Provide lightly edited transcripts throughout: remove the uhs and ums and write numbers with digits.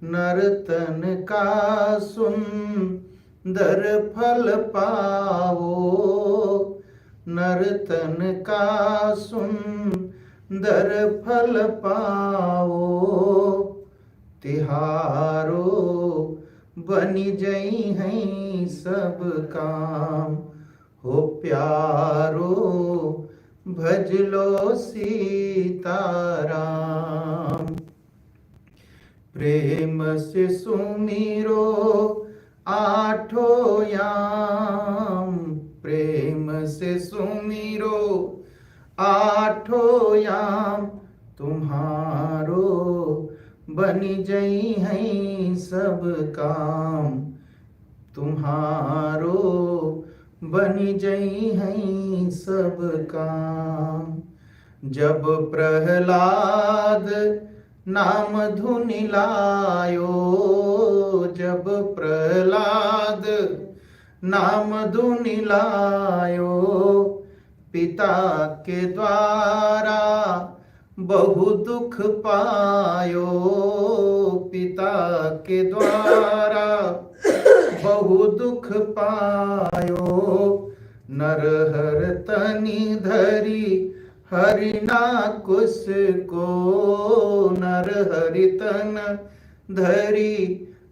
नर्तन का सुंदर फल पाओ, नर्तन का सुंदर फल पाओ। तिहारो बनी जई हैं सब काम, हो प्यारो भज लो सीताराम। प्रेम से सुमिरो आठो याम, प्रेम से सुमिरो आठो याम। तुम्हारो बनी जई हैं सब काम, तुम्हारो बनी जई हैं सब काम। जब प्रहलाद नाम धुनि लायो, जब प्रहलाद नाम धुनि लायो। पिता के द्वारा बहु दुख पायो, पिता के द्वारा बहु दुख पायो। नरहर तनि धरी हरिना कुश को, नरहरि तन धरी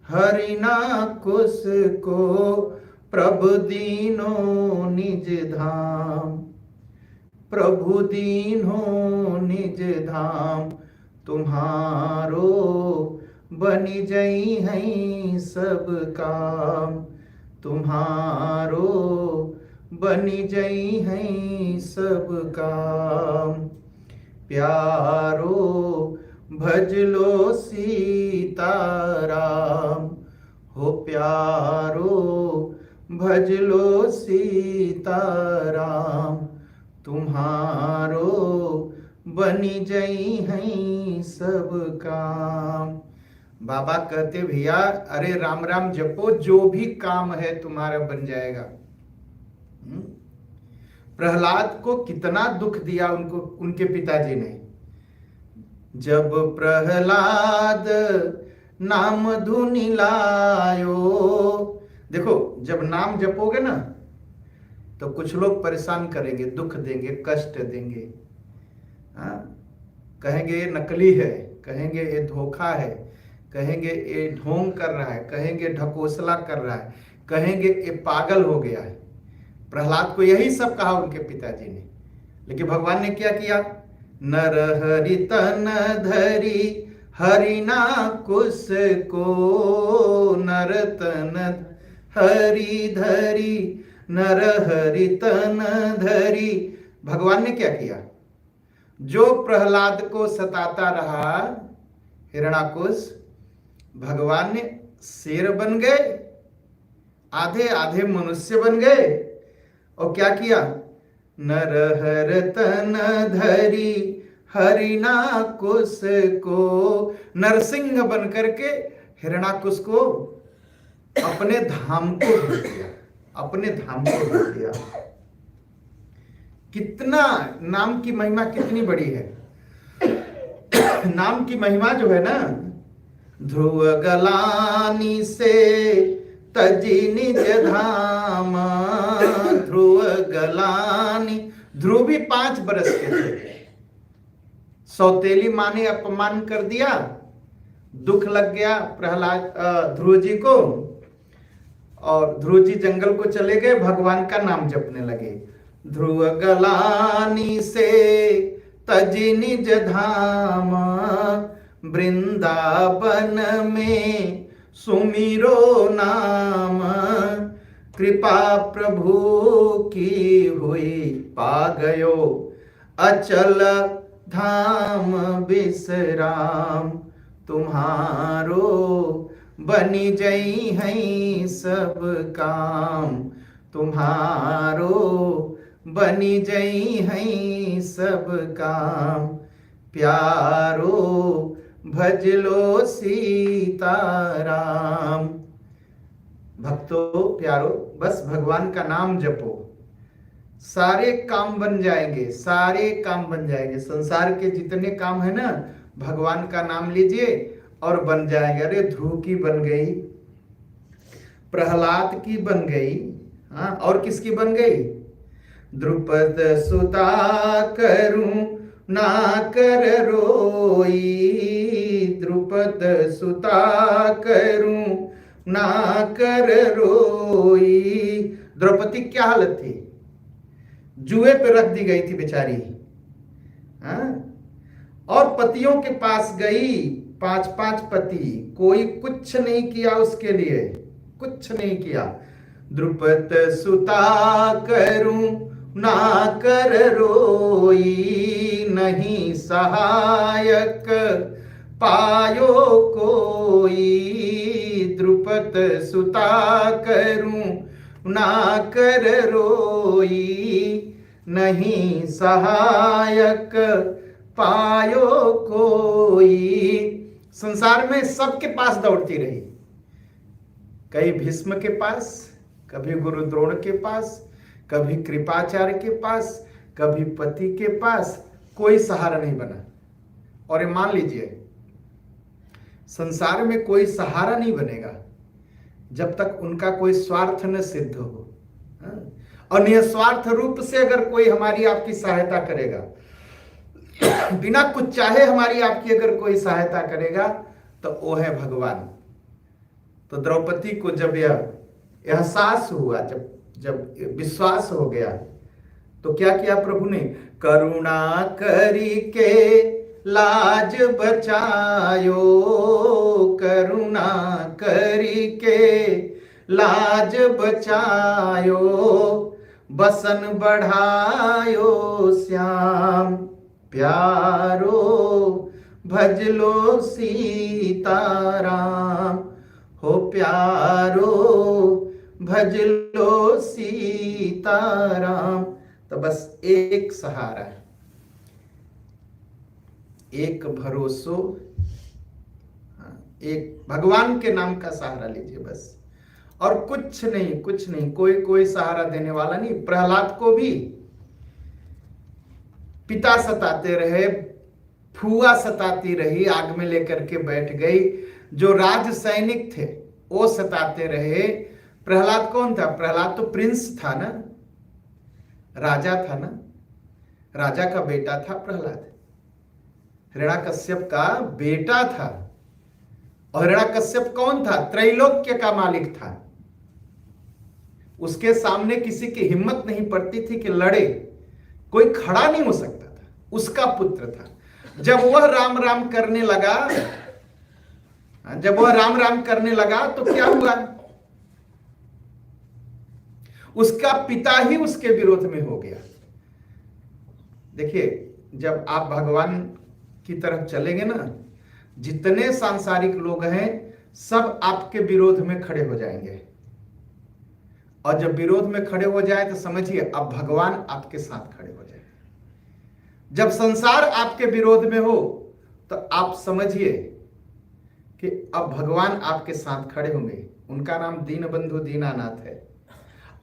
हरिना कुश को। प्रभु दीनो निज धाम, प्रभु दीनो निज धाम। तुम्हारो बनी जई हैं सब काम, तुम्हारो बनी जई हैं सब काम। प्यारो भज लो सीताराम, हो प्यारो भज लो सीताराम। तुम्हारो बनी जई हैं सब काम। बाबा कहते भैया अरे राम राम जपो, जो भी काम है तुम्हारा बन जाएगा। प्रहलाद को कितना दुख दिया उनको उनके पिताजी ने। जब प्रहलाद नाम धुनि लायो, देखो जब नाम जपोगे ना तो कुछ लोग परेशान करेंगे, दुख देंगे, कष्ट देंगे। कहेंगे ये नकली है, कहेंगे ये धोखा है, कहेंगे ये ढोंग कर रहा है, कहेंगे ढकोसला कर रहा है, कहेंगे ये पागल हो गया है। प्रहलाद को यही सब कहा उनके पिताजी ने, लेकिन भगवान ने क्या किया? नरहरि तन धरी हरिना कुश को, नरतन हरि धरी नरहरि तन धरी। भगवान ने क्या किया? जो प्रहलाद को सताता रहा हिरणाकुश, भगवान ने शेर बन गए, आधे आधे मनुष्य बन गए और क्या किया? नरहर तन धरी हरिणाकुश को, नरसिंह बन करके हिरणाकुश को अपने धाम को भेज दिया, अपने धाम को भेज दिया। कितना नाम की महिमा कितनी बड़ी है। नाम की महिमा जो है ना, ध्रुव गलानी से तजी निज धाम, ध्रुव गलानी। ध्रुव भी 5 बरस के थे। सौतेली माँ ने अपमान कर दिया, दुख लग गया प्रहलाद ध्रुव जी को, और ध्रुव जी जंगल को चले गए, भगवान का नाम जपने लगे। ध्रुव गलानी से तजी निज धाम, वृंदावन में सुमिरो नाम। कृपा प्रभु की हुई पा गयो, अचल धाम विश्राम। तुम्हारो बनी जई हैं सब काम, तुम्हारो बनी जई हैं सब काम। प्यारो भज लो सीताराम। भक्तों प्यारो, बस भगवान का नाम जपो, सारे काम बन जाएंगे, सारे काम बन जाएंगे। संसार के जितने काम है ना, भगवान का नाम लीजिए और बन जाएगा। अरे ध्रुव की बन गई, प्रहलाद की बन गई, हाँ, और किसकी बन गई? द्रुपद सुता करूं ना कर रोई, द्रुपद सुता करूं ना कर रोई। द्रौपदी क्या हालत थी? जुए पे रख दी गई थी बेचारी, हाँ? और पतियों के पास गई, 5-5 पति, कोई कुछ नहीं किया उसके लिए, कुछ नहीं किया। द्रुपद सुता करूं ना कर रोई, नहीं सहायक पायो कोई, द्रुपद सुता करूं ना कर रोई, नहीं सहायक पायो कोई। संसार में सबके पास दौड़ती रही, कभी भीष्म के पास, कभी गुरु द्रोण के पास, कभी कृपाचार्य के पास, कभी पति के पास, कोई सहारा नहीं बना। और ये मान लीजिए, संसार में कोई सहारा नहीं बनेगा जब तक उनका कोई स्वार्थ न सिद्ध हो, और निस्वार्थ रूप से अगर कोई हमारी आपकी सहायता करेगा, बिना कुछ चाहे हमारी आपकी अगर कोई सहायता करेगा, तो वो है भगवान। तो द्रौपदी को जब यह एहसास हुआ, जब विश्वास हो गया, तो क्या किया प्रभु ने? करुणा करी के लाज बचायो, करुणा करी के लाज बचायो, बसन बढ़ायो श्याम प्यारो, भजलो सीताराम हो प्यारो, भजलो सीताराम। तो बस एक सहारा है, एक भरोसो, एक भगवान के नाम का सहारा लीजिए बस, और कुछ नहीं, कुछ नहीं, कोई सहारा देने वाला नहीं। प्रहलाद को भी पिता सताते रहे, फुआ सताती रही, आग में लेकर के बैठ गई, जो राज सैनिक थे वो सताते रहे। प्रहलाद कौन था? प्रहलाद तो प्रिंस था ना, राजा था ना, राजा का बेटा था प्रहलाद, हिरण्याकश्यप का बेटा था। और हिरण्याकश्यप कौन था? त्रैलोक्य का मालिक था। उसके सामने किसी की हिम्मत नहीं पड़ती थी कि लड़े, कोई खड़ा नहीं हो सकता था, उसका पुत्र था। जब वह राम राम करने लगा, तो क्या हुआ? उसका पिता ही उसके विरोध में हो गया। देखिए, जब आप भगवान की तरफ चलेंगे ना, जितने सांसारिक लोग हैं सब आपके विरोध में खड़े हो जाएंगे, और जब विरोध में खड़े हो जाए तो समझिए अब भगवान आपके साथ खड़े हो जाए। जब संसार आपके विरोध में हो तो आप समझिए कि अब भगवान आपके साथ खड़े होंगे। उनका नाम दीनबंधु दीनानाथ है।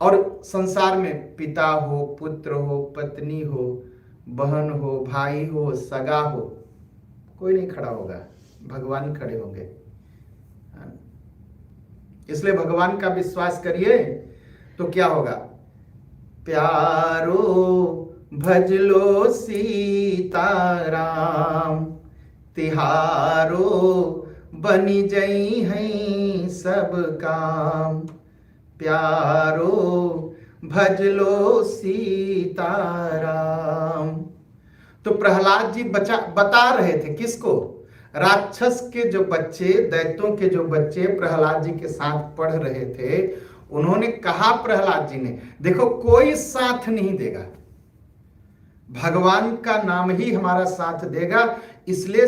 और संसार में पिता हो, पुत्र हो, पत्नी हो, बहन हो, भाई हो, सगा हो, कोई नहीं खड़ा होगा, भगवान खड़े होंगे। इसलिए भगवान का विश्वास करिए तो क्या होगा? प्यारो भजलो सीताराम, तिहारो बनी जई हैं सब काम, प्यारो भजलो सीताराम। तो प्रहलाद जी बता रहे थे किसको? राक्षस के जो बच्चे, दैत्यों के जो बच्चे प्रहलाद जी के साथ पढ़ रहे थे, उन्होंने कहा प्रहलाद जी ने, देखो कोई साथ नहीं देगा, भगवान का नाम ही हमारा साथ देगा। इसलिए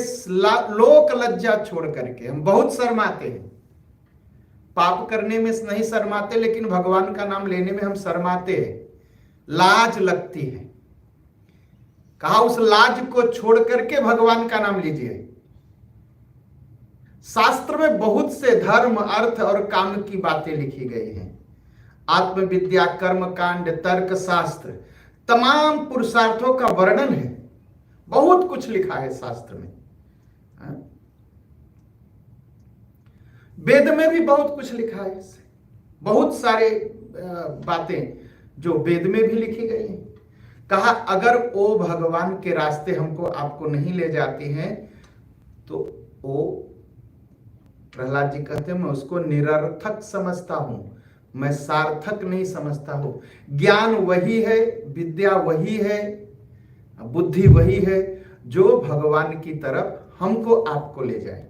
लोक लज्जा छोड़ करके, हम बहुत शर्माते हैं, पाप करने में नहीं शर्माते, लेकिन भगवान का नाम लेने में हम शर्माते हैं, लाज लगती है। कहा उस लाज को छोड़ करके भगवान का नाम लीजिए। शास्त्र में बहुत से धर्म, अर्थ और काम की बातें लिखी गई हैं। आत्मविद्या, कर्म कांड, तर्क शास्त्र, तमाम पुरुषार्थों का वर्णन है, बहुत कुछ लिखा है शास्त्र में। वेद में भी बहुत कुछ लिखा है इससे, बहुत सारे बातें जो वेद में भी लिखी गई हैं। कहा अगर वो भगवान के रास्ते हमको आपको नहीं ले जाती हैं तो वो, प्रहलाद जी कहते हैं, मैं उसको निरर्थक समझता हूं, मैं सार्थक नहीं समझता हूं। ज्ञान वही है, विद्या वही है, बुद्धि वही है जो भगवान की तरफ हमको आपको ले जाए।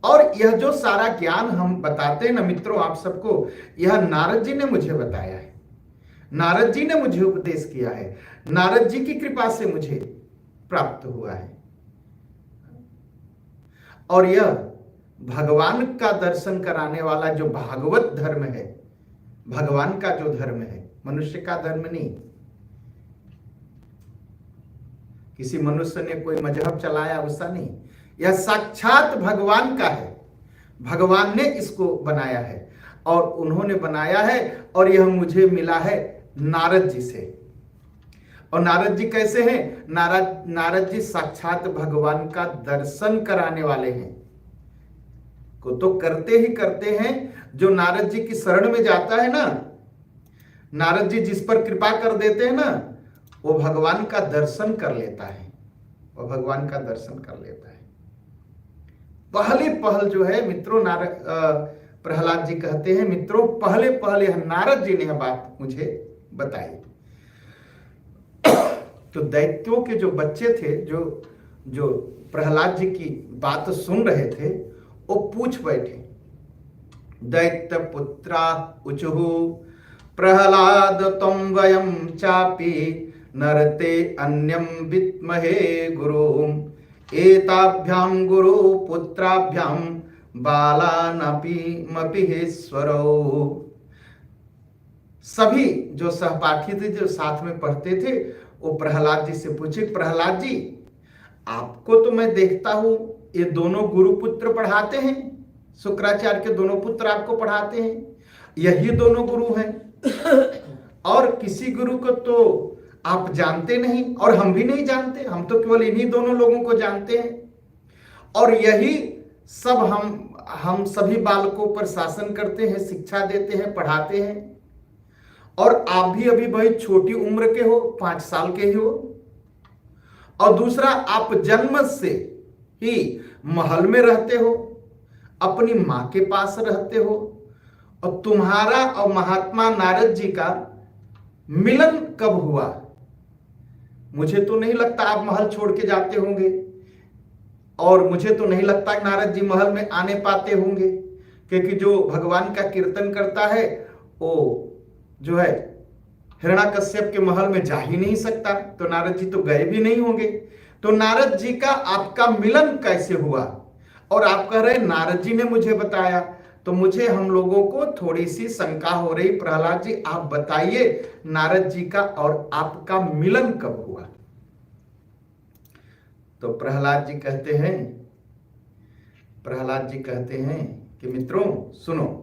और यह जो सारा ज्ञान हम बताते हैं ना मित्रों आप सबको, यह नारद जी ने मुझे बताया है, नारद जी ने मुझे उपदेश किया है, नारद जी की कृपा से मुझे प्राप्त हुआ है। और यह भगवान का दर्शन कराने वाला जो भागवत धर्म है, भगवान का जो धर्म है, मनुष्य का धर्म नहीं। किसी मनुष्य ने कोई मजहब चलाया उसका नहीं, यह साक्षात भगवान का है, भगवान ने इसको बनाया है और उन्होंने बनाया है। और यह मुझे मिला है नारद जी से। और नारद जी कैसे हैं? नारद जी साक्षात भगवान का दर्शन कराने वाले हैं, को तो करते ही करते हैं। जो नारद जी की शरण में जाता है ना, नारद जी जिस पर कृपा कर देते हैं ना, वो भगवान का दर्शन कर लेता है, वो भगवान का दर्शन कर लेता है। पहली पहल जो है मित्रों, प्रहलाद जी कहते हैं मित्रों, पहले पहले नारद जी ने यह बात मुझे बताई। तो दैत्यों के जो बच्चे थे, जो प्रहलाद जी की बात सुन रहे थे, वो पूछ बैठे। दैत्य पुत्रा उचुहु प्रहलाद तम वयम चापि नरते अन्यम विद्महे गुरुम एताभ्याम गुरु पुत्राभ्याम बालानपि मपिहेश्वरो। सभी जो सहपाठी थे, जो साथ में पढ़ते थे, वो प्रहलाद जी से पूछे, प्रहलाद जी आपको तो मैं देखता हूं ये दोनों गुरुपुत्र पढ़ाते हैं, शुक्राचार्य के दोनों पुत्र आपको पढ़ाते हैं, यही दोनों गुरु हैं, और किसी गुरु को तो आप जानते नहीं और हम भी नहीं जानते, हम तो केवल इन्हीं दोनों लोगों को जानते हैं। और यही सब हम सभी बालकों पर शासन करते हैं, शिक्षा देते हैं, पढ़ाते हैं। और आप भी अभी भाई छोटी उम्र के हो, 5 साल के ही हो। और दूसरा, आप जन्म से ही महल में रहते हो, अपनी मां के पास रहते हो। और तुम्हारा और महात्मा नारद जी का मिलन कब हुआ? मुझे तो नहीं लगता आप महल छोड़ के जाते होंगे, और मुझे तो नहीं लगता नारद जी महल में आने पाते होंगे, क्योंकि जो भगवान का कीर्तन करता है वो जो है हिरण्याकश्यप के महल में जा ही नहीं सकता, तो नारद जी तो गए भी नहीं होंगे। तो नारद जी का आपका मिलन कैसे हुआ? और आप कह रहे नारद जी ने मुझे बताया, तो मुझे हम लोगों को थोड़ी सी शंका हो रही। प्रहलाद जी आप बताइए, नारद जी का और आपका मिलन कब हुआ? तो प्रहलाद जी कहते हैं कि मित्रों सुनो,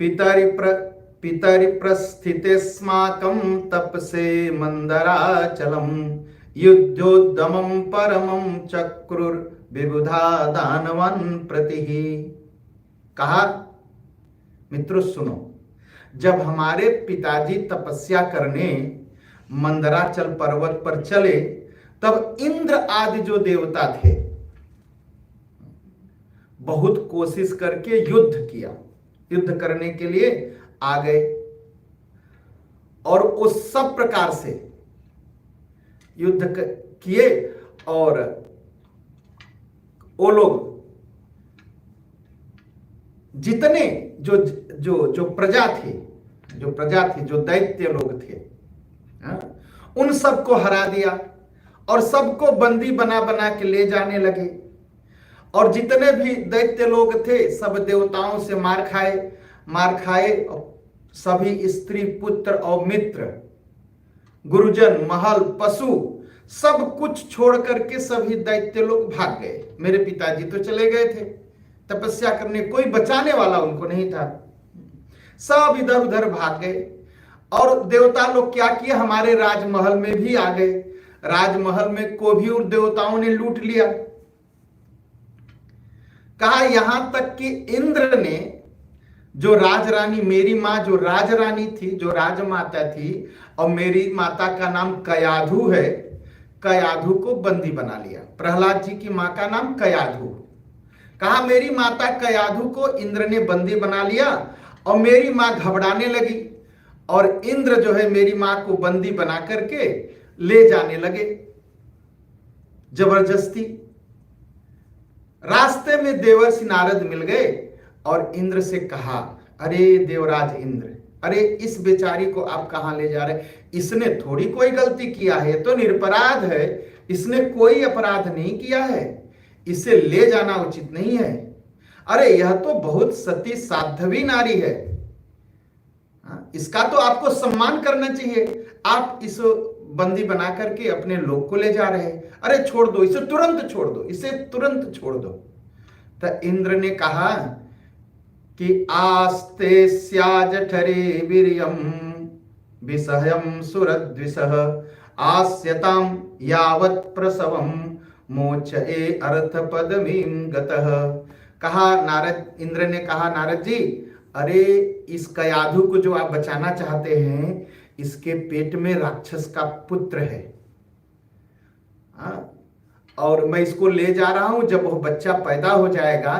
पितरिप्रस्थितेस्माकं तपसे मंदराचलम युद्धोद्यमं परमं चक्रुर्विबुधा दानवन प्रतिः। कहा मित्रों सुनो, जब हमारे पिताजी तपस्या करने मंदराचल पर्वत पर चले, तब इंद्र आदि जो देवता थे बहुत कोशिश करके युद्ध किया, युद्ध करने के लिए आ गए, और उस सब प्रकार से युद्ध किए। और वो लोग जितने जो प्रजा थी, जो दैत्य लोग थे, उन सबको हरा दिया और सबको बंदी बना बना के ले जाने लगे। और जितने भी दैत्य लोग थे सब देवताओं से मार खाए। सभी स्त्री पुत्र और मित्र, गुरुजन, महल, पशु, सब कुछ छोड़ करके सभी दैत्य लोग भाग गए। मेरे पिताजी तो चले गए थे तपस्या करने, कोई बचाने वाला उनको नहीं था, सब इधर उधर भाग गए। और देवता लोग क्या किए, हमारे राजमहल में भी आ गए। राजमहल में कोहिनूर देवताओं ने लूट लिया। कहा यहां तक कि इंद्र ने, जो राजरानी, मेरी मां जो राजरानी थी, जो राजमाता थी, और मेरी माता का नाम कयाधु है, कयाधु को बंदी बना लिया। प्रहलाद जी की मां का नाम कयाधु। कहा मेरी माता कयाधु को इंद्र ने बंदी बना लिया और मेरी मां घबराने लगी और इंद्र जो है मेरी मां को बंदी बना करके ले जाने लगे जबरदस्ती। रास्ते में देवर्षि नारद मिल गए और इंद्र से कहा, अरे देवराज इंद्र, अरे इस बेचारी को आप कहां ले जा रहे हैं? इसने थोड़ी कोई गलती किया है, तो निरपराध है, इसने कोई अपराध नहीं किया है, इसे ले जाना उचित नहीं है। अरे यह तो बहुत सती साध्वी नारी है, इसका तो आपको सम्मान करना चाहिए। आप इस बंदी बना करके अपने लोग को ले जा रहे हैं। अरे छोड़ दो इसे, तुरंत छोड़ दो इसे, तुरंत छोड़ दो। तो इंद्र ने कहा कि आस्ते स्याजठरे वीर्यम विसहयम सुरद्विषः आस्यताम यावत् प्रसवम मोक्षये अर्थ पदमीं गतः। कहा नारद, इंद्र ने कहा नारद जी, अरे इस कयाधु को जो आप बचाना चाहते हैं, इसके पेट में राक्षस का पुत्र है, और मैं इसको ले जा रहा हूं। जब वह बच्चा पैदा हो जाएगा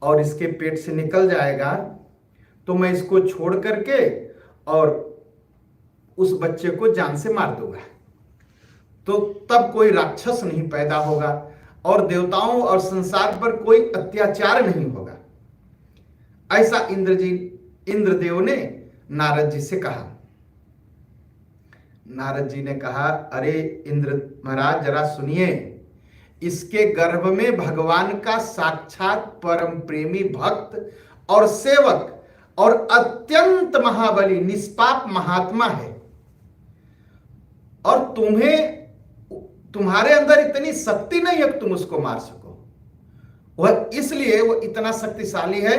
और इसके पेट से निकल जाएगा तो मैं इसको छोड़ करके और उस बच्चे को जान से मार दूंगा, तो तब कोई राक्षस नहीं पैदा होगा और देवताओं और संसार पर कोई अत्याचार नहीं होगा। ऐसा इंद्रदेव ने नारद जी से कहा। नारद जी ने कहा, अरे इंद्र महाराज जरा सुनिए, इसके गर्भ में भगवान का साक्षात परम प्रेमी भक्त और सेवक और अत्यंत महाबली निष्पाप महात्मा है, और तुम्हारे अंदर इतनी शक्ति नहीं है कि तुम उसको मार सको। वह इसलिए वो इतना शक्तिशाली है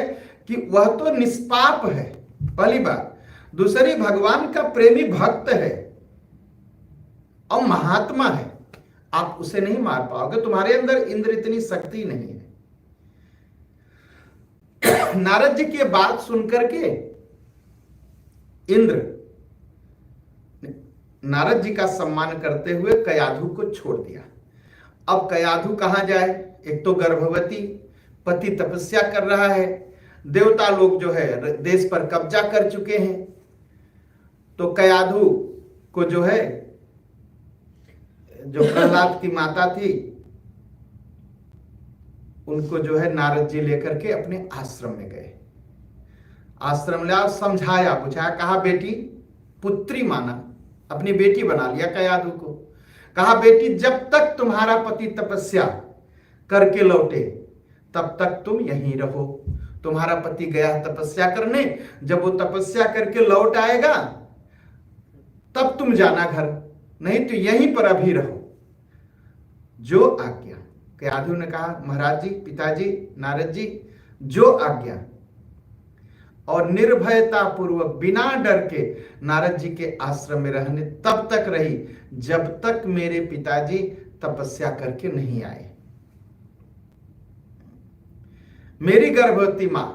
कि वह तो निष्पाप है, पहली बात। दूसरी, भगवान का प्रेमी भक्त है और महात्मा है, आप उसे नहीं मार पाओगे, तुम्हारे अंदर इंद्र इतनी शक्ति नहीं है। नारद जी की बात सुनकर के इंद्र नारद जी का सम्मान करते हुए कयाधु को छोड़ दिया। अब कयाधु कहां जाए? एक तो गर्भवती, पति तपस्या कर रहा है, देवता लोग जो है देश पर कब्जा कर चुके हैं, तो कयाधु को जो है, जो प्रहलाद की माता थी, उनको जो है नारद जी लेकर के अपने आश्रम में गए। आश्रम में समझाया बुझाया, कहा बेटी, पुत्री माना, अपनी बेटी बना लिया कयाधु को। कहा बेटी, जब तक तुम्हारा पति तपस्या करके लौटे तब तक तुम यहीं रहो। तुम्हारा पति गया तपस्या करने, जब वो तपस्या करके लौट आएगा तब तुम जाना घर, नहीं तो यहीं पर अभी रहो, जो आज्ञा। कयाधु ने कहा, महाराज जी, पिताजी, नारद जी, जो आज्ञा। और निर्भयता पूर्वक बिना डर के नारद जी के आश्रम में रहने तब तक रही जब तक मेरे पिताजी तपस्या करके नहीं आए। मेरी गर्भवती मां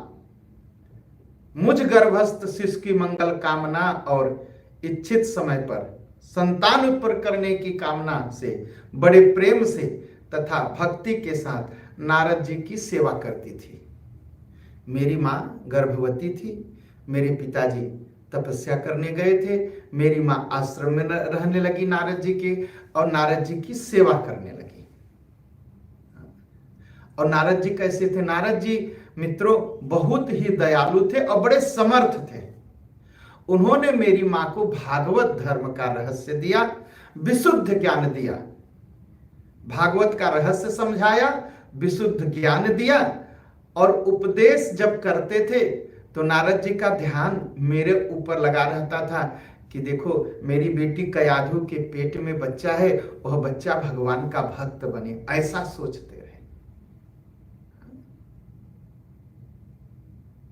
मुझ गर्भस्थ शिशु की मंगल कामना और इच्छित समय पर संतान उत्पन्न करने की कामना से बड़े प्रेम से तथा भक्ति के साथ नारद जी की सेवा करती थी। मेरी मां गर्भवती थी, मेरे पिताजी तपस्या करने गए थे, मेरी मां आश्रम में रहने लगी नारद जी के, और नारद जी की सेवा करने लगी। और नारद जी कैसे थे? नारद जी मित्रों बहुत ही दयालु थे और बड़े समर्थ थे। उन्होंने मेरी मां को भागवत धर्म का रहस्य दिया, विशुद्ध ज्ञान दिया, भागवत का रहस्य समझाया, विशुद्ध ज्ञान दिया। और उपदेश जब करते थे तो नारद जी का ध्यान मेरे ऊपर लगा रहता था कि देखो मेरी बेटी कयाधु के पेट में बच्चा है, वह बच्चा भगवान का भक्त बने, ऐसा सोचते रहे।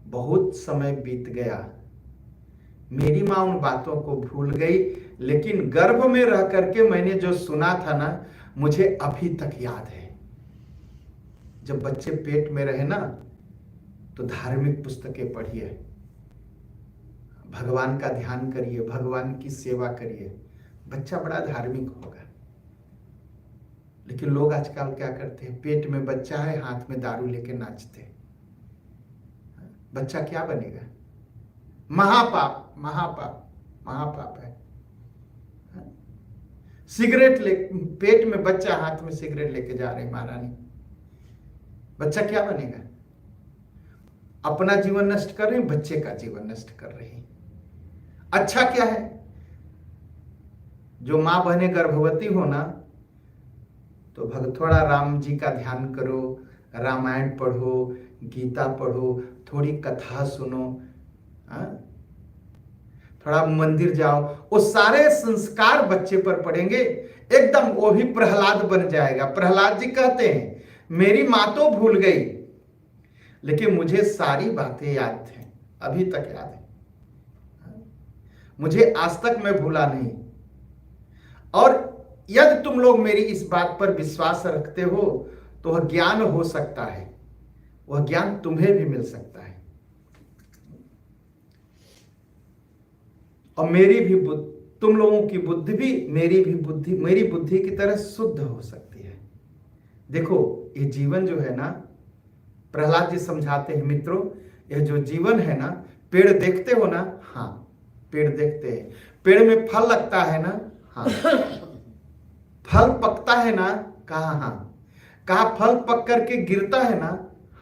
बहुत समय बीत गया, मेरी मां उन बातों को भूल गई, लेकिन गर्भ में रह करके मैंने जो सुना था ना, मुझे अभी तक याद है। जब बच्चे पेट में रहे ना, तो धार्मिक पुस्तकें पढ़िए, भगवान का ध्यान करिए, भगवान की सेवा करिए, बच्चा बड़ा धार्मिक होगा। लेकिन लोग आजकल क्या करते हैं, पेट में बच्चा है, हाथ में दारू लेके नाचते हैं। बच्चा क्या बनेगा? महापाप, महापाप, महापाप है। सिगरेट ले, पेट में बच्चा, हाथ में सिगरेट लेके जा रहे महारानी, बच्चा क्या बनेगा? अपना जीवन नष्ट कर रहे हैं, बच्चे का जीवन नष्ट कर रहे हैं। अच्छा क्या है? जो मां बहने गर्भवती हो ना, तो थोड़ा राम जी का ध्यान करो, रामायण पढ़ो, गीता पढ़ो, थोड़ी कथा सुनो, थोड़ा मंदिर जाओ, वो सारे संस्कार बच्चे पर पड़ेंगे, एकदम वो भी प्रहलाद बन जाएगा। प्रहलाद जी कहते हैं, मेरी मां तो भूल गई, लेकिन मुझे सारी बातें याद थे, अभी तक याद है, मुझे आज तक मैं भूला नहीं। और यदि तुम लोग मेरी इस बात पर विश्वास रखते हो, तो वह ज्ञान हो सकता है, वह ज्ञान तुम्हें भी मिल सकता है। और मेरी भी बुद्धि, तुम लोगों की बुद्धि भी मेरी बुद्धि की तरह शुद्ध हो सकती है। देखो, ये जीवन जो है ना, प्रहलाद जी समझाते हैं, मित्रों, यह जो जीवन है ना, पेड़ देखते हो ना, हाँ पेड़ देखते हैं, पेड़ में फल लगता है ना, हाँ फल पकता है ना, कहा? हाँ। कहा फल पक करके गिरता है ना,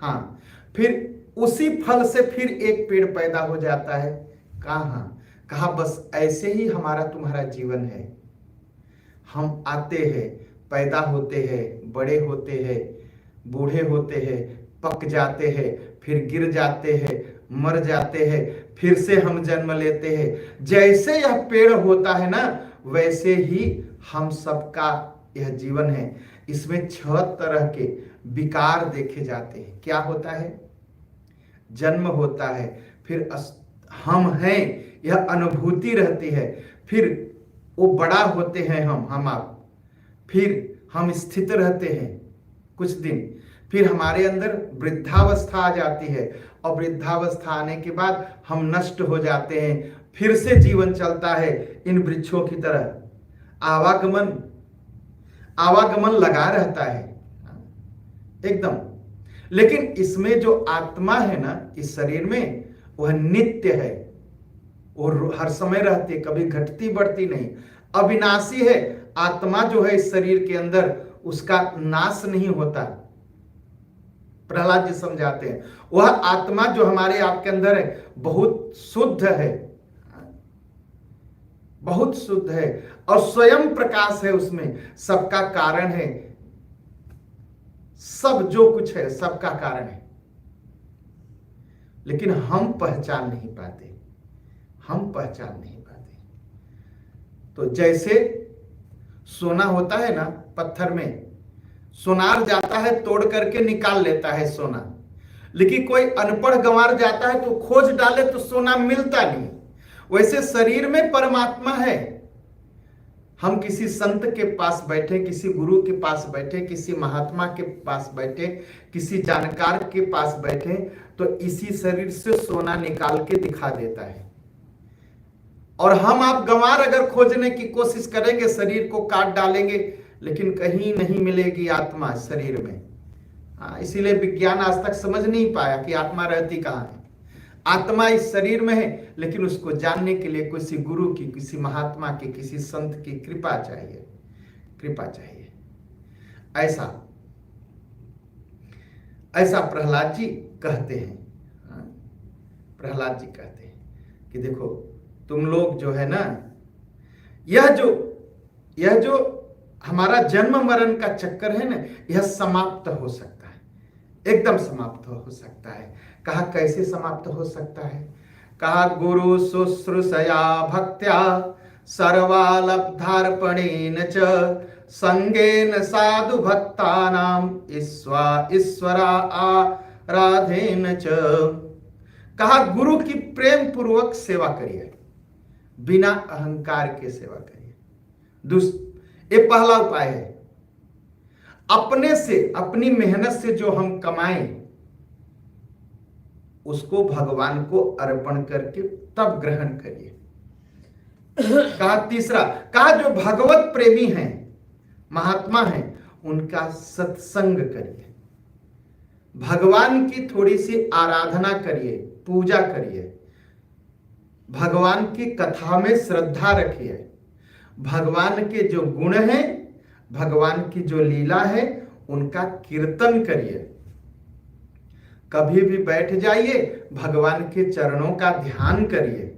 हाँ। फिर उसी फल से फिर एक पेड़ पैदा हो जाता है, कहा? हाँ। कहा बस ऐसे ही हमारा तुम्हारा जीवन है। हम आते हैं, पैदा होते हैं, बड़े होते हैं, बूढ़े होते हैं, पक जाते हैं, फिर गिर जाते हैं, मर जाते हैं, फिर से हम जन्म लेते हैं। जैसे यह पेड़ होता है ना, वैसे ही हम सबका यह जीवन है। इसमें 6 तरह के विकार देखे जाते हैं। क्या होता है? जन्म होता है, फिर हम हैं, यह अनुभूति रहती है, फिर वो बड़ा होते हैं हम आप, फिर हम स्थित रहते हैं कुछ दिन, फिर हमारे अंदर वृद्धावस्था आ जाती है, और वृद्धावस्था आने के बाद हम नष्ट हो जाते हैं। फिर से जीवन चलता है इन वृक्षों की तरह, आवागमन लगा रहता है एकदम। लेकिन इसमें जो आत्मा है ना, इस शरीर में, वह नित्य है और हर समय रहती है, कभी घटती बढ़ती नहीं, अविनाशी है। आत्मा जो है इस शरीर के अंदर, उसका नाश नहीं होता। प्रहलाद जी समझाते हैं, वह आत्मा जो हमारे आपके अंदर है, बहुत शुद्ध है, बहुत शुद्ध है, और स्वयं प्रकाश है उसमें, सबका कारण है, सब जो कुछ है सबका कारण है। लेकिन हम पहचान नहीं पाते, हम पहचान नहीं पाते। तो जैसे सोना होता है ना, पत्थर में सोनार जाता है, तोड़ करके निकाल लेता है सोना, लेकिन कोई अनपढ़ गंवार जाता है तो खोज डाले तो सोना मिलता नहीं। वैसे शरीर में परमात्मा है। हम किसी संत के पास बैठे, किसी गुरु के पास बैठे, किसी महात्मा के पास बैठे, किसी जानकार के पास बैठे, तो इसी शरीर से सोना निकाल के दिखा देता है। और हम आप गंवार अगर खोजने की कोशिश करेंगे, शरीर को काट डालेंगे, लेकिन कहीं नहीं मिलेगी आत्मा शरीर में। इसीलिए विज्ञान आज तक समझ नहीं पाया कि आत्मा रहती कहाँ है। आत्मा इस शरीर में है, लेकिन उसको जानने के लिए किसी गुरु की, किसी महात्मा की, किसी संत की कृपा चाहिए, कृपा चाहिए। ऐसा प्रहलाद जी कहते हैं। प्रहलाद जी कहते हैं कि देखो, तुम लोग जो है ना, यह जो हमारा जन्म मरण का चक्कर है ना, यह समाप्त हो सकता है, एकदम समाप्त हो सकता है। कहा कैसे समाप्त हो सकता है? कहा गुरु शुश्रूषया भक्त्या सर्वालब्धार्पणेन च संगेन साधु भक्तानाम ईश्वरा आराधेन च। कहा गुरु की प्रेम पूर्वक सेवा करिए, बिना अहंकार के सेवा करिए। ये पहला उपाय है। अपने से, अपनी मेहनत से जो हम कमाएं उसको भगवान को अर्पण करके तब ग्रहण करिए। कहा तीसरा, कहा जो भगवत प्रेमी हैं, महात्मा हैं, उनका सत्संग करिए। भगवान की थोड़ी सी आराधना करिए, पूजा करिए, भगवान की कथा में श्रद्धा रखिए, भगवान के जो गुण हैं, भगवान की जो लीला है उनका कीर्तन करिए। कभी भी बैठ जाइए, भगवान के चरणों का ध्यान करिए।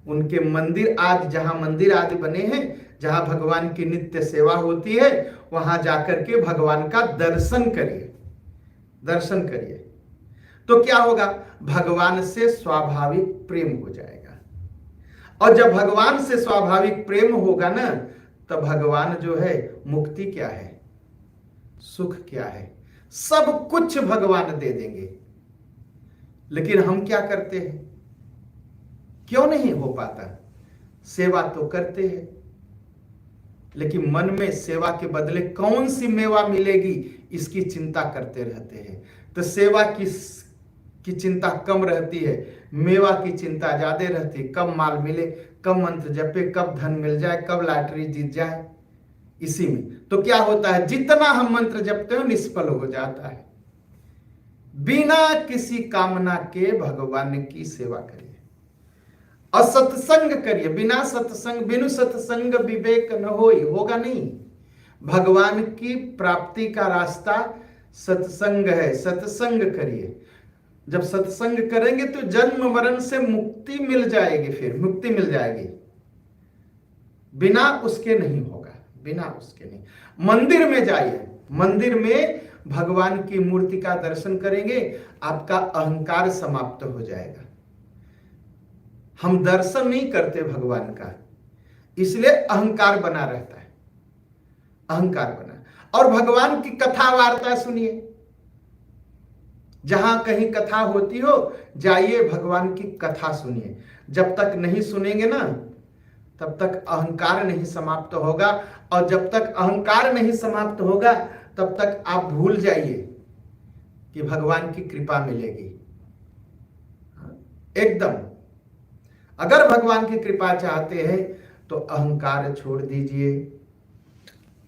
उनके मंदिर आदि, जहां मंदिर आदि बने हैं, जहां भगवान की नित्य सेवा होती है, वहां जाकर के भगवान का दर्शन करिए। दर्शन करिए तो क्या होगा? भगवान से स्वाभाविक प्रेम हो जाएगा। और जब भगवान से स्वाभाविक प्रेम होगा ना, तो भगवान जो है, मुक्ति क्या है, सुख क्या है, सब कुछ भगवान दे देंगे। लेकिन हम क्या करते हैं? क्यों नहीं हो पाता? सेवा तो करते हैं, लेकिन मन में सेवा के बदले कौन सी मेवा मिलेगी इसकी चिंता करते रहते हैं। तो सेवा की चिंता कम रहती है, मेवा की चिंता ज्यादा रहती है। कब माल मिले, कब मंत्र जपे, कब धन मिल जाए, कब लॉटरी जीत जाए, इसी में। तो क्या होता है? जितना हम मंत्र जपते हो निष्फल हो जाता है। बिना किसी कामना के भगवान की सेवा करिए और सत्संग करिए। बिना सत्संग, बिनु सत्संग विवेक न होई, होगा नहीं। भगवान की प्राप्ति का रास्ता सत्संग है। सत्संग करिए। जब सत्संग करेंगे तो जन्म मरण से मुक्ति मिल जाएगी, फिर मुक्ति मिल जाएगी। बिना उसके नहीं होगा, बिना उसके नहीं। मंदिर में जाइए, मंदिर में भगवान की मूर्ति का दर्शन करेंगे, आपका अहंकार समाप्त हो जाएगा। हम दर्शन नहीं करते भगवान का, इसलिए अहंकार बना रहता है, अहंकार बना। और भगवान की कथा वार्ता सुनिए। जहां कहीं कथा होती हो, जाइए भगवान की कथा सुनिए। जब तक नहीं सुनेंगे ना, तब तक अहंकार नहीं समाप्त होगा। और जब तक अहंकार नहीं समाप्त होगा, तब तक आप भूल जाइए कि भगवान की कृपा मिलेगी। एकदम, अगर भगवान की कृपा चाहते हैं तो अहंकार छोड़ दीजिए,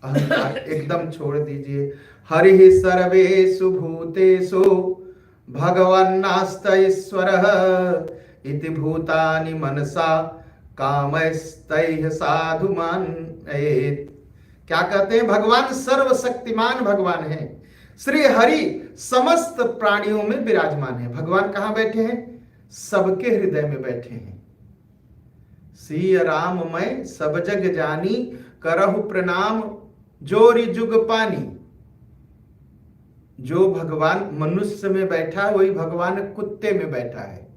अहंकार एकदम छोड़ दीजिए। हरिः सर्वेषु भूतेषु भगवन्नास्त ईश्वरः इति भूतानि मनसा कामस्तैः साधु मानयेत्। क्या कहते हैं? भगवान सर्वशक्तिमान भगवान है। श्री हरि समस्त प्राणियों में विराजमान है। भगवान कहां बैठे हैं? सबके हृदय में बैठे हैं। सिय राम मैं सब जग जानी, करहु प्रणाम जोरि जुग पानी। जो भगवान मनुष्य में बैठा है वही भगवान कुत्ते में बैठा है।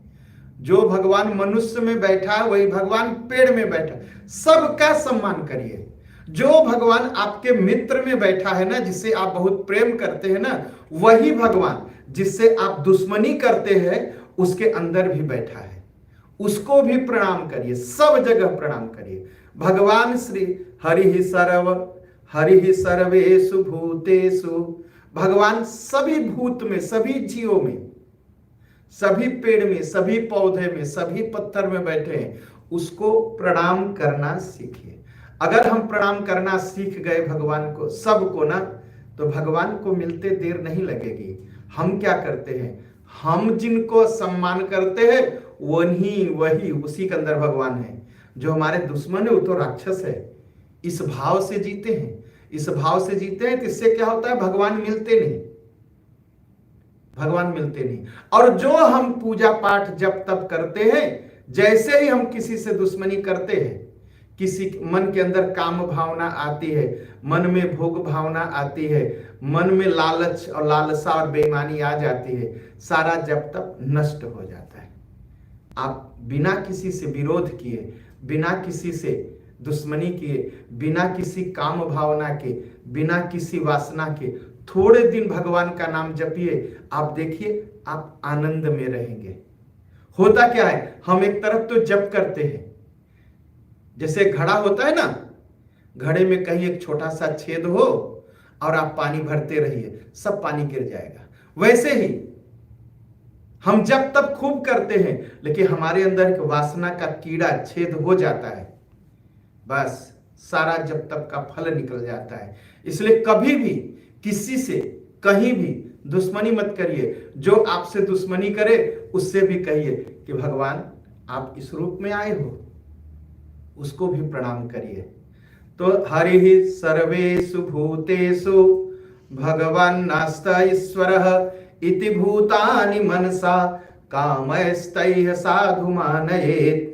जो भगवान मनुष्य में बैठा है वही भगवान पेड़ में बैठा है। सबका सम्मान करिए। जो भगवान आपके मित्र में बैठा है ना, जिससे आप बहुत प्रेम करते हैं ना, वही भगवान जिससे आप दुश्मनी करते हैं उसके अंदर भी बैठा है। उसको भी प्रणाम करिए, सब जगह प्रणाम करिए। भगवान श्री हरिः सर्वेषु भूतेषु, भगवान सभी भूत में, सभी जीवों में, सभी पेड़ में, सभी पौधे में, सभी पत्थर में बैठे हैं। उसको प्रणाम करना सीखिए। अगर हम प्रणाम करना सीख गए भगवान को, सबको ना, तो भगवान को मिलते देर नहीं लगेगी। हम क्या करते हैं? हम जिनको सम्मान करते हैं वही उसी के अंदर भगवान है। जो हमारे दुश्मन है वो तो राक्षस है। इस भाव से जीते हैं, इस भाव से जीते हैं, तो इससे क्या होता है? भगवान मिलते नहीं, भगवान मिलते नहीं। और जो हम पूजा पाठ जब तब करते हैं, जैसे ही हम किसी से दुश्मनी करते हैं, किसी मन के अंदर काम भावना आती है, मन में भोग भावना आती है, मन में लालच और लालसा और बेईमानी आ जाती है, सारा जब तक नष्ट हो जाता है। आप बिना किसी से विरोध किए, बिना किसी से दुश्मनी किए, बिना किसी काम भावना के, बिना किसी वासना के थोड़े दिन भगवान का नाम जपिए। आप देखिए आप आनंद में रहेंगे। होता क्या है? हम एक तरफ तो जप करते हैं, जैसे घड़ा होता है ना, घड़े में कहीं एक छोटा सा छेद हो और आप पानी भरते रहिए, सब पानी गिर जाएगा। वैसे ही हम जब तब खूब करते हैं, लेकिन हमारे अंदर एक वासना का कीड़ा छेद हो जाता है, बस सारा जब तब का फल निकल जाता है। इसलिए कभी भी किसी से कहीं भी दुश्मनी मत करिए। जो आपसे दुश्मनी करे उससे भी कहिए कि भगवान आप इस रूप में आए हो, उसको भी प्रणाम करिए। तो हरि सर्वेषु भूतेषु भगवान नास्त ईश्वरः इति भूतानि मनसा कामस्तैः साधु मानयेत्।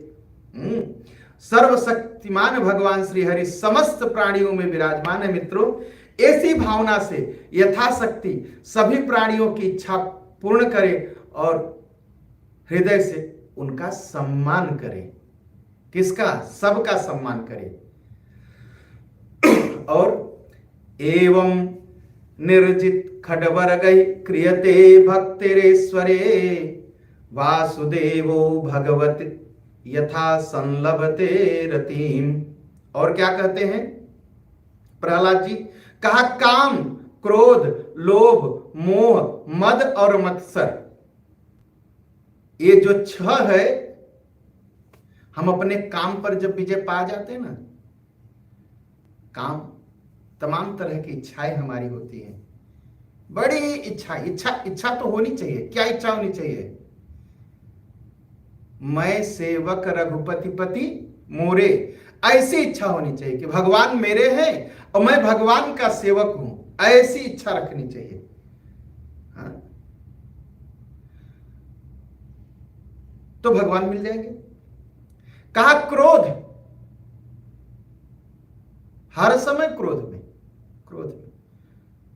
सर्वशक्तिमान भगवान श्री हरि समस्त प्राणियों में विराजमान है। मित्रों, ऐसी भावना से यथाशक्ति सभी प्राणियों की इच्छा पूर्ण करें और हृदय से उनका सम्मान करें। किसका? सबका सम्मान करें। और एवं निर्जित खड्गै क्रियते भक्तिरेश्वरे वासुदेवो भगवत यथा संलभते रतिम। और क्या कहते हैं प्रहलाद जी? कहा काम, क्रोध, लोभ, मोह, मद और मत्सर, ये जो छह है, हम अपने काम पर जब विजय पा जाते हैं ना, काम तमाम तरह की इच्छाएं हमारी होती हैं, बड़ी इच्छा तो होनी चाहिए। क्या इच्छा होनी चाहिए? मैं सेवक रघुपति पति मोरे, ऐसी इच्छा होनी चाहिए कि भगवान मेरे हैं और मैं भगवान का सेवक हूं, ऐसी इच्छा रखनी चाहिए। हाँ? तो भगवान मिल जाएंगे। कहा क्रोध, हर समय क्रोध में।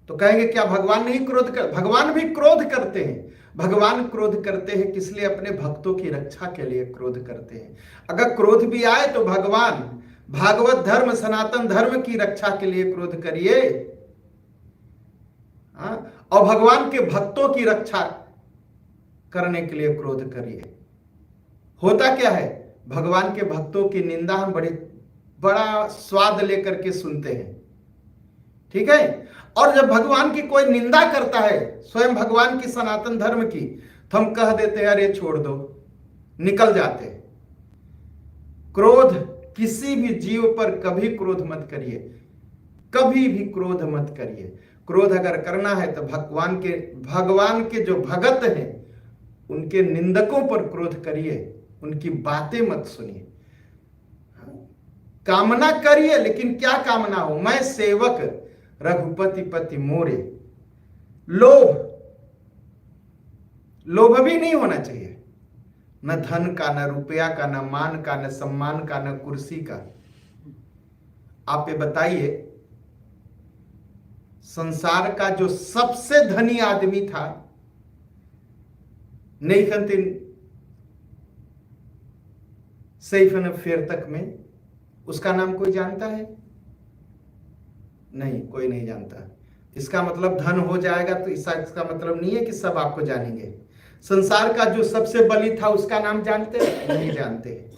तो कहेंगे क्या भगवान नहीं क्रोध कर? भगवान भी क्रोध करते हैं। भगवान क्रोध करते हैं किस लिए? अपने भक्तों की रक्षा के लिए क्रोध करते हैं। अगर क्रोध भी आए तो भगवान भागवत धर्म, सनातन धर्म की रक्षा के लिए क्रोध करिए, और भगवान के भक्तों की रक्षा करने के लिए क्रोध करिए। होता क्या है, भगवान के भक्तों की निंदा हम बड़ा स्वाद लेकर के सुनते हैं, ठीक है। और जब भगवान की कोई निंदा करता है, स्वयं भगवान की सनातन धर्म की, तो हम कह देते हैं अरे छोड़ दो, निकल जाते हैं। क्रोध, किसी भी जीव पर कभी क्रोध मत करिए, कभी भी क्रोध मत करिए। क्रोध अगर करना है तो भगवान के जो भगत हैं उनके निंदकों पर क्रोध करिए, उनकी बातें मत सुनिए। कामना करिए, लेकिन क्या कामना हो? मैं सेवक रघुपति पति मोरे। लोभ भी नहीं होना चाहिए, न धन का, न रुपया का, न मान का, न सम्मान का, न कुर्सी का। आप ये बताइए, संसार का जो सबसे धनी आदमी था सैफन फेरतक में, उसका नाम कोई जानता है? नहीं, कोई नहीं जानता। इसका मतलब धन हो जाएगा तो इसका मतलब नहीं है कि सब आपको जानेंगे। संसार का जो सबसे बली था उसका नाम जानते हैं? नहीं जानते।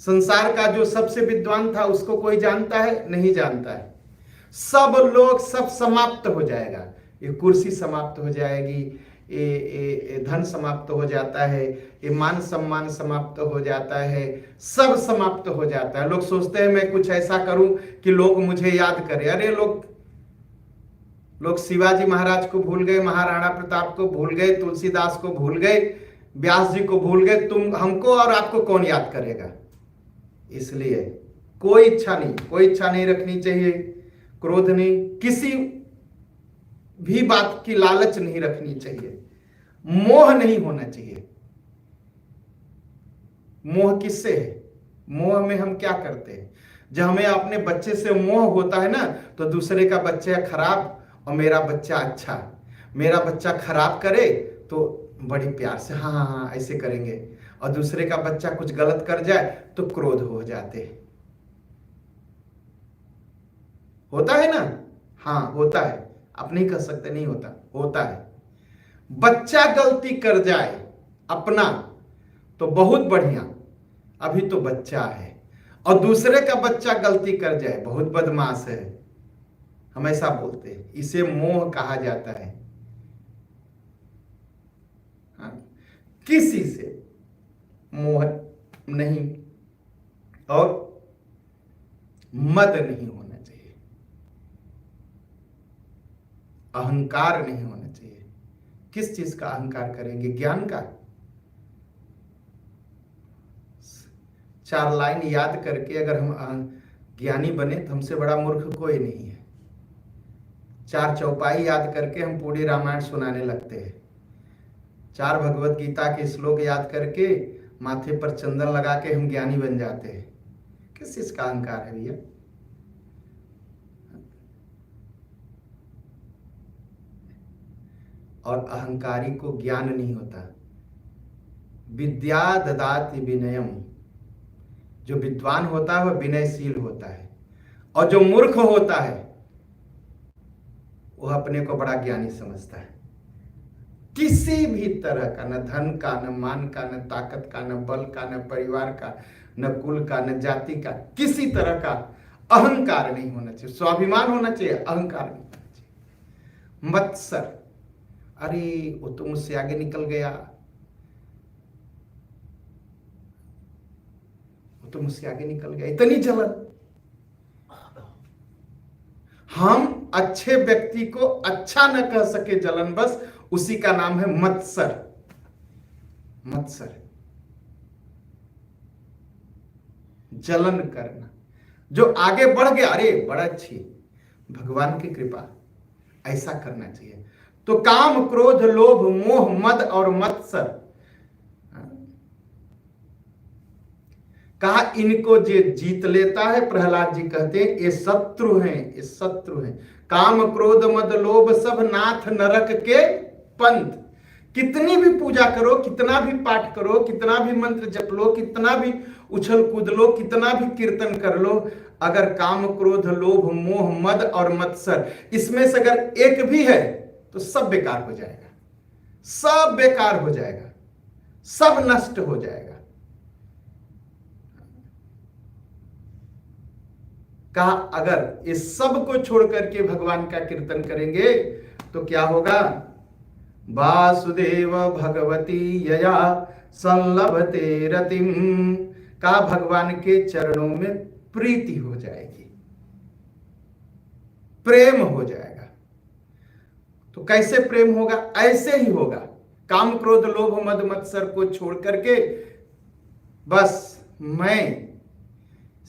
संसार का जो सबसे विद्वान था उसको कोई जानता है? नहीं जानता है। सब लोग, सब समाप्त हो जाएगा। ये कुर्सी समाप्त हो जाएगी, ये धन समाप्त हो जाता है, ये मान सम्मान समाप्त हो जाता है, सब समाप्त हो जाता है। लोग सोचते हैं मैं कुछ ऐसा करूं कि लोग मुझे याद करें। अरे लोग शिवाजी महाराज को भूल गए, महाराणा प्रताप को भूल गए, तुलसीदास को भूल गए, व्यास जी को भूल गए। तुम, हमको और आपको कौन याद करेगा? इसलिए कोई इच्छा नहीं रखनी चाहिए। क्रोध नहीं, किसी भी बात की लालच नहीं रखनी चाहिए। मोह नहीं होना चाहिए। मोह किससे है? मोह में हम क्या करते हैं? जब हमें अपने बच्चे से मोह होता है ना, तो दूसरे का बच्चा खराब और मेरा बच्चा अच्छा। मेरा बच्चा खराब करे तो बड़ी प्यार से हाँ ऐसे करेंगे, और दूसरे का बच्चा कुछ गलत कर जाए तो क्रोध हो जाते हैं। होता है ना? हाँ होता है। आप नहीं कह सकते नहीं होता, होता है। बच्चा गलती कर जाए अपना तो बहुत बढ़िया, अभी तो बच्चा है, और दूसरे का बच्चा गलती कर जाए, बहुत बदमाश है, हम ऐसा बोलते हैं, इसे मोह कहा जाता है। हाँ? किसी से मोह नहीं और मद नहीं होना चाहिए, अहंकार नहीं होना चाहिए। किस चीज का अहंकार करेंगे? ज्ञान का। 4 लाइन याद करके अगर हम ज्ञानी बने तो हमसे बड़ा मूर्ख कोई नहीं है। 4 चौपाई याद करके हम पूरी रामायण सुनाने लगते हैं। 4 भगवत गीता के श्लोक याद करके माथे पर चंदन लगा के हम ज्ञानी बन जाते हैं। किस चीज का अहंकार है भैया? और अहंकारी को ज्ञान नहीं होता। विद्या ददाति विनयम, जो विद्वान होता है वह विनयशील होता है, और जो मूर्ख होता है वह अपने को बड़ा ज्ञानी समझता है। किसी भी तरह का, न धन का, न मान का, न ताकत का, न बल का, न परिवार का, न कुल का, न जाति का, किसी तरह का अहंकार नहीं होना चाहिए। स्वाभिमान होना चाहिए, अहंकार नहीं होना चाहिए। मत्सर, अरे वो तो मुझसे आगे निकल गया, वो तो मुझसे आगे निकल गया, इतनी जलन। हम अच्छे व्यक्ति को अच्छा न कह सके जलन, बस उसी का नाम है मत्सर। मत्सर, जलन करना। जो आगे बढ़ गया, अरे बड़ा अच्छी, भगवान की कृपा, ऐसा करना चाहिए। तो काम, क्रोध, लोभ, मोह, मद और मत्सर, कहा इनको जे जीत लेता है, प्रहलाद जी कहते हैं ये शत्रु हैं, ये शत्रु हैं। काम, क्रोध, मद, लोभ सब नाथ नरक के पंथ। कितनी भी पूजा करो, कितना भी पाठ करो, कितना भी मंत्र जप लो, कितना भी उछल कूद लो, कितना भी कीर्तन कर लो, अगर काम, क्रोध, लोभ, मोह, मद और मत्सर इसमें से अगर एक भी है तो सब बेकार हो जाएगा, सब बेकार हो जाएगा, सब नष्ट हो जाएगा। कहा अगर इस सब को छोड़ करके भगवान का कीर्तन करेंगे तो क्या होगा? वासुदेव भगवती यया संलभते रतिम, कहा भगवान के चरणों में प्रीति हो जाएगी, प्रेम हो जाएगा। तो कैसे प्रेम होगा? ऐसे ही होगा, काम, क्रोध, लोभ, मद, मत्सर को छोड़ करके बस मैं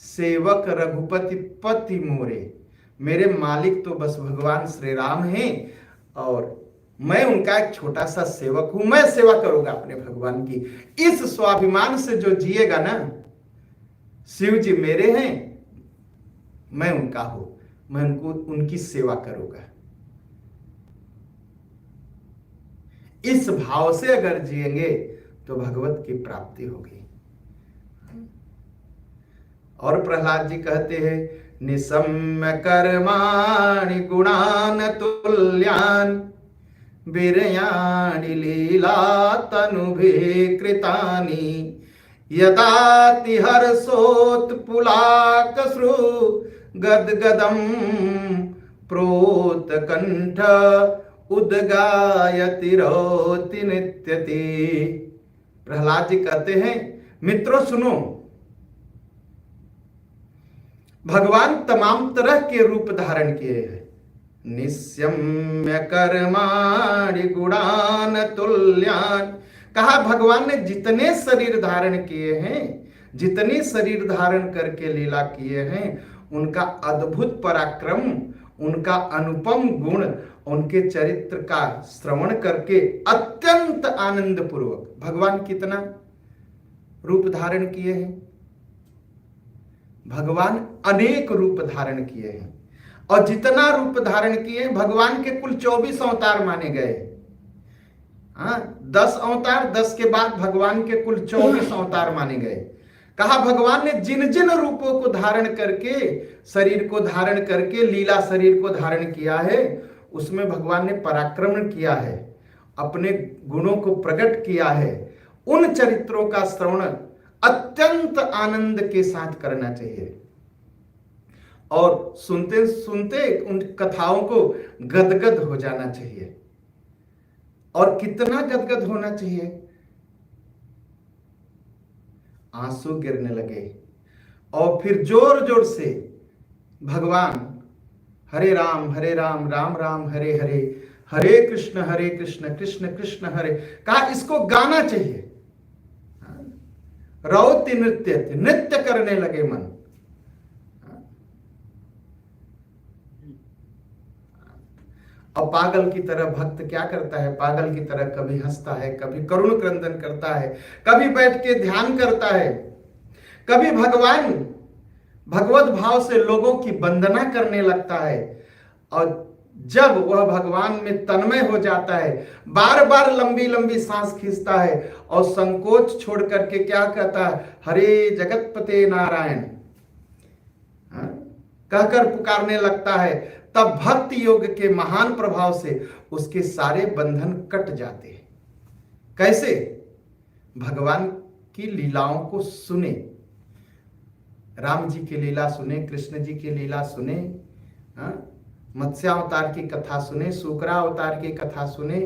सेवक रघुपति पति मोरे, मेरे मालिक तो बस भगवान श्री राम हैं और मैं उनका एक छोटा सा सेवक हूं, मैं सेवा करूंगा अपने भगवान की। इस स्वाभिमान से जो जिएगा ना, शिव जी मेरे हैं, मैं उनका हूं, मैं उनको उनकी सेवा करूंगा। इस भाव से अगर जिएंगे तो भगवत की प्राप्ति होगी। और प्रहलाद जी कहते हैं निसम्य कर्माणि गुणान तुल्यान वीर्याणि लीला तनुभि कृतानि यदाति हर्षोत्पुलाकश्रु गदगदं प्रोत कंठ उद्गायति रोति नित्यति। प्रहलाद जी कहते हैं मित्रों सुनो, भगवान तमाम तरह के रूप धारण किए हैं। निस्यम्य कर्माणि गुणान तुल्यान, कहा भगवान ने जितने शरीर धारण किए हैं, जितने शरीर धारण करके लीला किए हैं, उनका अद्भुत पराक्रम, उनका अनुपम गुण, उनके चरित्र का श्रवण करके अत्यंत आनंद पूर्वक भगवान कितना रूप धारण किए हैं। भगवान अनेक रूप धारण किए हैं और जितना रूप धारण किए भगवान के कुल 24 अवतार माने गए। 10 अवतार, 10 के बाद भगवान के कुल 24 अवतार माने गए। कहा भगवान ने जिन जिन रूपों को धारण करके, शरीर को धारण करके लीला शरीर को धारण किया है, उसमें भगवान ने पराक्रम किया है, अपने गुणों को प्रकट किया है। उन चरित्रों का श्रवण अत्यंत आनंद के साथ करना चाहिए। और सुनते सुनते उन कथाओं को गदगद हो जाना चाहिए। और कितना गदगद होना चाहिए? आंसू गिरने लगे और फिर जोर जोर से भगवान हरे राम राम राम हरे हरे, हरे कृष्ण कृष्ण कृष्ण हरे कहा। इसको गाना चाहिए। रौति नृत्य, नृत्य करने लगे मन। और पागल की तरह भक्त क्या करता है? पागल की तरह कभी हंसता है, कभी करुण क्रंदन करता है, कभी बैठ के ध्यान करता है, कभी भगवत भाव से लोगों की वंदना करने लगता है। और जब वह भगवान में तन्मय हो जाता है, बार बार लंबी लंबी सांस खींचता है और संकोच छोड़ करके क्या कहता है? हरे जगतपते नारायण कहकर पुकारने लगता है। तब भक्ति योग के महान प्रभाव से उसके सारे बंधन कट जाते हैं। कैसे? भगवान की लीलाओं को सुने, राम जी की लीला सुने, कृष्ण जी की लीला सुने, मत्स्यावतार की कथा सुने, सूकरा अवतार की कथा सुने,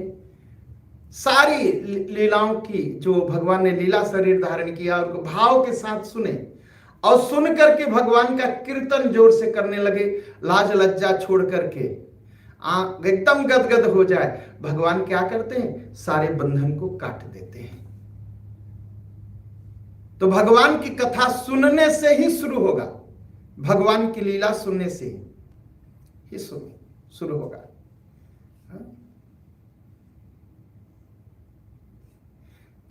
सारी लीलाओं की जो भगवान ने लीला शरीर धारण किया उनको भाव के साथ सुने और सुन करके भगवान का कीर्तन जोर से करने लगे, लाज लज्जा छोड़ करके एकदम गदगद हो जाए। भगवान क्या करते हैं? सारे बंधन को काट देते हैं। तो भगवान की कथा सुनने से ही शुरू होगा, भगवान की लीला सुनने से ही शुरू होगा।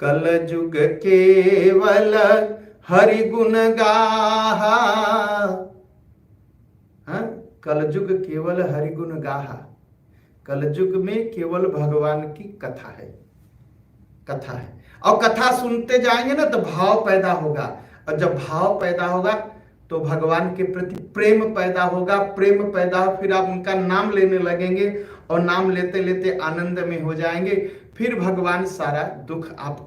कल जुग केवल हरि गुण गाहा, कल जुग केवल हरि गुण गाहा। कल जुग में केवल भगवान की कथा है, कथा है। और कथा सुनते जाएंगे ना तो भाव पैदा होगा, और जब भाव पैदा होगा तो भगवान के प्रति प्रेम पैदा होगा। प्रेम पैदा हो फिर आप उनका नाम लेने लगेंगे और नाम लेते लेते आनंद में हो जाएंगे। फिर भगवान सारा दुख आपका